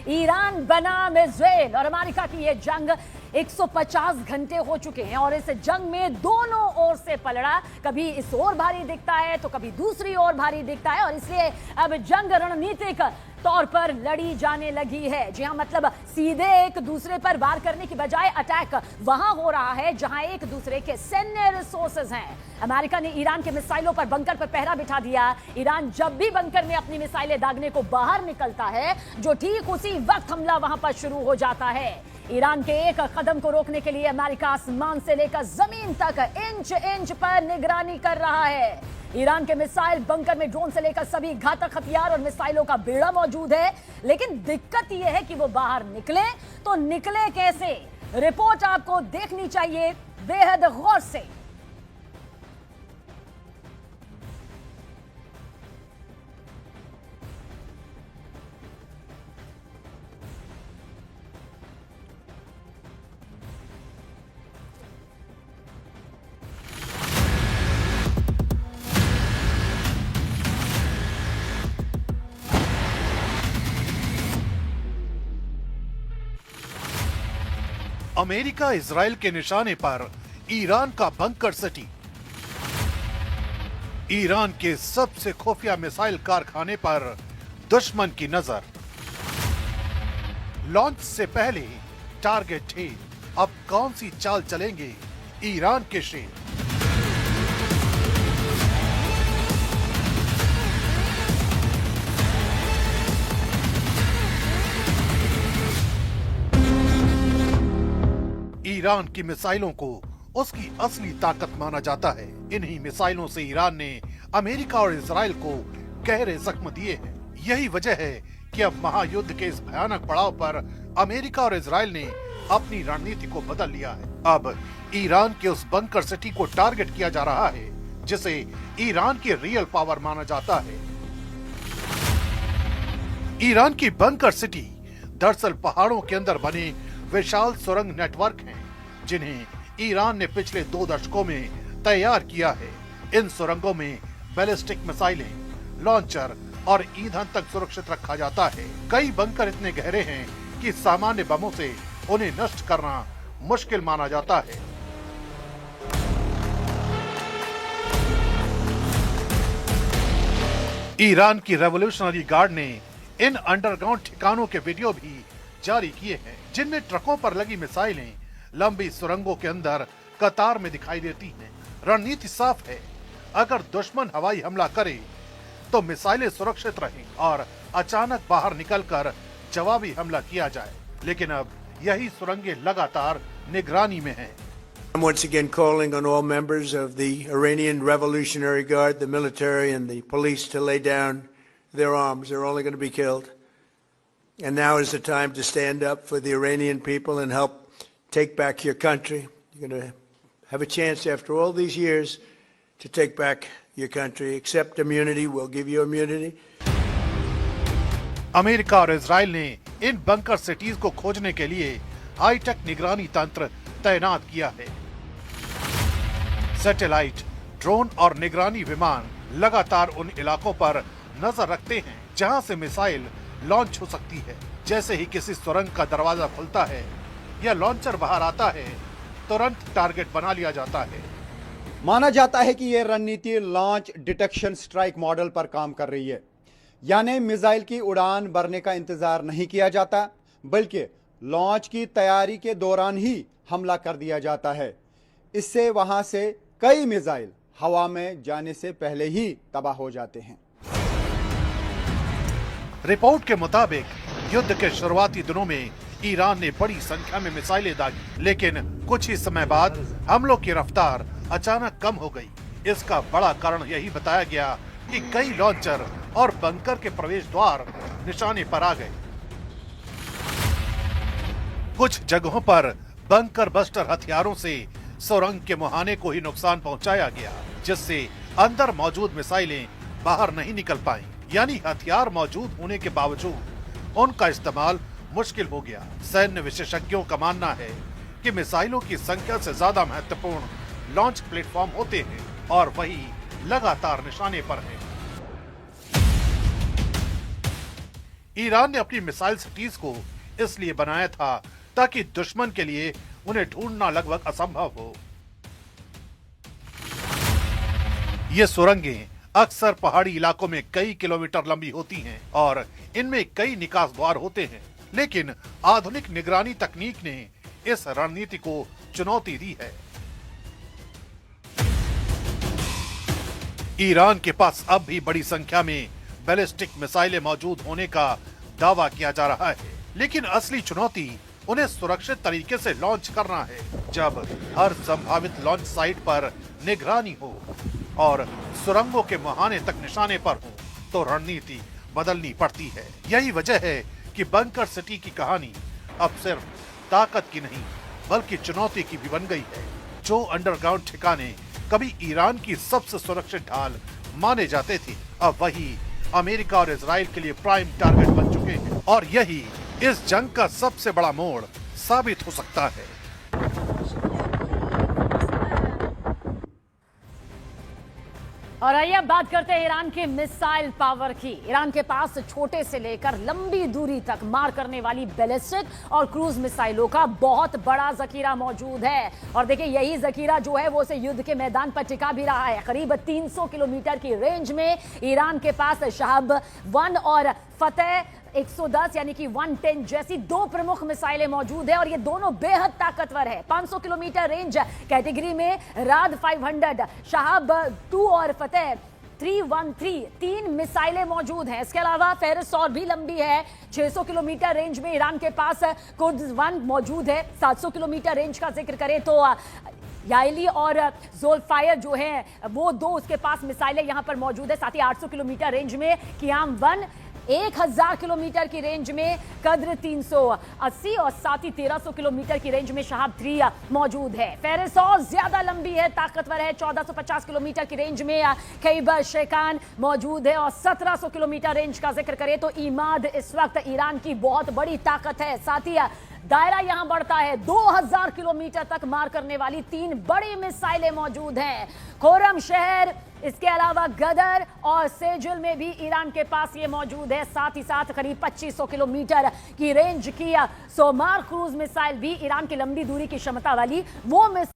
Iran बनाम Israel और America की यह जंग 150 घंटे हो चुके हैं और इस जंग में दोनों ओर से पलड़ा, कभी इस ओर भारी दिखता है तो कभी दूसरी ओर भारी दिखता है और इसलिए अब जंग रणनीतिक तौर पर लड़ी जाने लगी है। जी हां, मतलब सीधे एक दूसरे पर वार करने की बजाय अटैक वहां हो रहा है जहां एक दूसरे के सैन्य रिसोर्सेज हैं। अमेरिका ने ईरान के मिसाइलों पर बंकर पर पहरा बिठा दिया। ईरान जब भी बंकर में अपनी मिसाइलें दागने को बाहर निकलता है, जो ठीक उसी वक्त हमला वहां पर शुरू हो जाता है। ईरान के एक कदम को रोकने के लिए अमेरिका आसमान से लेकर जमीन तक इंच इंच पर निगरानी कर रहा है। ईरान के मिसाइल बंकर में ड्रोन से लेकर सभी घातक हथियार और मिसाइलों का बेड़ा मौजूद है, लेकिन दिक्कत यह है कि वो बाहर निकले तो निकले कैसे। रिपोर्ट आपको देखनी चाहिए बेहद गौर से। अमेरिका इजराइल के निशाने पर ईरान का बंकर सिटी। ईरान के सबसे खुफिया मिसाइल कारखाने पर दुश्मन की नजर। लॉन्च से पहले टारगेट थे, अब कौन सी चाल चलेंगे ईरान के शेर। ईरान की मिसाइलों को उसकी असली ताकत माना जाता है। इन्हीं मिसाइलों से ईरान ने अमेरिका और इजराइल को गहरे जख्म दिए हैं। यही वजह है कि अब महायुद्ध के इस भयानक पड़ाव पर अमेरिका और इजराइल ने अपनी रणनीति को बदल लिया है। अब ईरान के उस बंकर सिटी को टारगेट किया जा रहा है जिसे ईरान की रियल पावर माना जाता है। ईरान की बंकर सिटी दरअसल पहाड़ों के अंदर बने विशाल सुरंग नेटवर्क हैं, जिन्हें ईरान ने पिछले 2 दशकों में तैयार किया है। इन सुरंगों में बैलिस्टिक मिसाइलें, लॉन्चर और ईंधन तक सुरक्षित रखा जाता है। कई बंकर इतने गहरे हैं कि सामान्य बमों से उन्हें नष्ट करना मुश्किल माना जाता है। ईरान की रेवोल्यूशनरी गार्ड ने इन अंडरग्राउंड ठिकानों के वीडियो भी जारी किए हैं, जिनमें ट्रकों पर लगी मिसाइलें लंबी सुरंगों के अंदर कतार में दिखाई देती हैं। रणनीति साफ है, अगर दुश्मन हवाई हमला करे तो मिसाइलें सुरक्षित रहें और अचानक बाहर निकलकर जवाबी हमला किया जाए। लेकिन अब यही सुरंगें लगातार निगरानी में हैं। I'm once again calling on all members of the Iranian Revolutionary Guard, the military and the police to lay down their arms. They're only going to be killed. And now is the time to stand up for the Iranian people and help take back your country. You're going to have a chance after all these years to take back your country. Accept immunity. We'll give you immunity. America और Israel ने इन bunker cities को खोजने के लिए hi tech निगरानी तंत्र तैनात किया है। सैटेलाइट, ड्रोन और निगरानी विमान लगातार उन इलाकों पर नजर रखते हैं जहां से मिसाइल लॉन्च हो सकती है। जैसे ही किसी सुरंग का दरवाजा खुलता है या लॉन्चर बाहर आता है, तुरंत टारगेट बना लिया जाता है। माना जाता है कि यह रणनीति लॉन्च डिटेक्शन स्ट्राइक मॉडल पर काम कर रही है, यानी मिसाइल की उड़ान भरने का इंतजार नहीं किया जाता, बल्कि लॉन्च की तैयारी के दौरान ही हमला कर दिया जाता है। इससे वहां से कई मिसाइल हवा में जाने से पहले ही तबाह हो जाते हैं। रिपोर्ट के मुताबिक युद्ध के शुरुआती दिनों में ईरान ने बड़ी संख्या में मिसाइलें दागी, लेकिन कुछ ही समय बाद हमलों की रफ्तार अचानक कम हो गई। इसका बड़ा कारण यही बताया गया कि कई लॉन्चर और बंकर के प्रवेश द्वार निशाने पर आ गए। कुछ जगहों पर बंकर बस्टर हथियारों से सुरंग के मुहाने को ही नुकसान पहुंचाया गया, जिससे अंदर मौजूद मिसाइलें बाहर नहीं निकल पाईं। यानी हथियार मौजूद होने के बावजूद उनका इस्तेमाल मुश्किल हो गया। सैन्य विशेषज्ञों का मानना है कि मिसाइलों की संख्या से ज्यादा महत्वपूर्ण लॉन्च प्लेटफॉर्म होते हैं और वही लगातार निशाने पर हैं। ईरान ने अपनी मिसाइल सिटीज को इसलिए बनाया था ताकि दुश्मन के लिए उन्हें ढूंढना लगभग असंभव हो। ये सुरंगें अक्सर पहाड़ी इलाकों में कई किलोमीटर लंबी होती हैं और इनमें कई निकास द्वार होते हैं, लेकिन आधुनिक निगरानी तकनीक ने इस रणनीति को चुनौती दी है। ईरान के पास अब भी बड़ी संख्या में बैलिस्टिक मिसाइलें मौजूद होने का दावा किया जा रहा है, लेकिन असली चुनौती उन्हें सुरक्षित तरीके से लॉन्च करना है। जब हर संभावित लॉन्च साइट पर निगरानी हो और सुरंगों के मुहाने तक निशाने पर हो, तो रणनीति बदलनी पड़ती है। यही वजह है कि बंकर सिटी की कहानी अब सिर्फ ताकत की नहीं बल्कि चुनौती की भी बन गई है। जो अंडरग्राउंड ठिकाने कभी ईरान की सबसे सुरक्षित ढाल माने जाते थे, अब वही अमेरिका और इजराइल के लिए प्राइम टारगेट बन चुके हैं और यही इस जंग का सबसे बड़ा मोड़ साबित हो सकता है। और आइए अब बात करते हैं ईरान के मिसाइल पावर की। ईरान के पास छोटे से लेकर लंबी दूरी तक मार करने वाली बैलिस्टिक और क्रूज मिसाइलों का बहुत बड़ा जखीरा मौजूद है। और देखिए, यही जखीरा जो है वो उसे युद्ध के मैदान पर टिका भी रहा है। करीब 300 किलोमीटर की रेंज में ईरान के पास शहाब 1 और फतेह 110 यानी कि 110 जैसी दो प्रमुख मिसाइलें मौजूद है और ये दोनों बेहद ताकतवर है। 500 किलोमीटर रेंज कैटेगरी में राद 500, शहाब 2 और फतेह 313 तीन मिसाइलें मौजूद हैं। इसके अलावा फेरिस और भी लंबी है। 600 किलोमीटर रेंज में ईरान के पास कुर्द 1 मौजूद है। 700 किलोमीटर रेंज का जिक्र करें तो याइली और जोल्फायर जो है वो 2 उसके पास मिसाइलें यहां पर मौजूद है। साथ ही 800 किलोमीटर रेंज में कियाम 1, 1000 किलोमीटर की रेंज में कद्र 380 और साथ ही 1300 किलोमीटर की रेंज में शहाब 3 मौजूद है। फेरिस और ज्यादा लंबी है, ताकतवर है। 1450 किलोमीटर की रेंज में खैबर शेकान मौजूद है और 1700 किलोमीटर रेंज का जिक्र करें तो ईमाद इस वक्त ईरान की बहुत बड़ी ताकत है। साथ ही दायरा यहां बढ़ता है। 2000 किलोमीटर तक मार करने वाली 3 बड़ी मिसाइलें मौजूद हैं। खोरम शहर, इसके अलावा गदर और सेजुल में भी ईरान के पास ये मौजूद है। साथ ही साथ करीब 2500 किलोमीटर की रेंज की सोमार क्रूज मिसाइल भी ईरान की लंबी दूरी की क्षमता वाली वो मिसाइल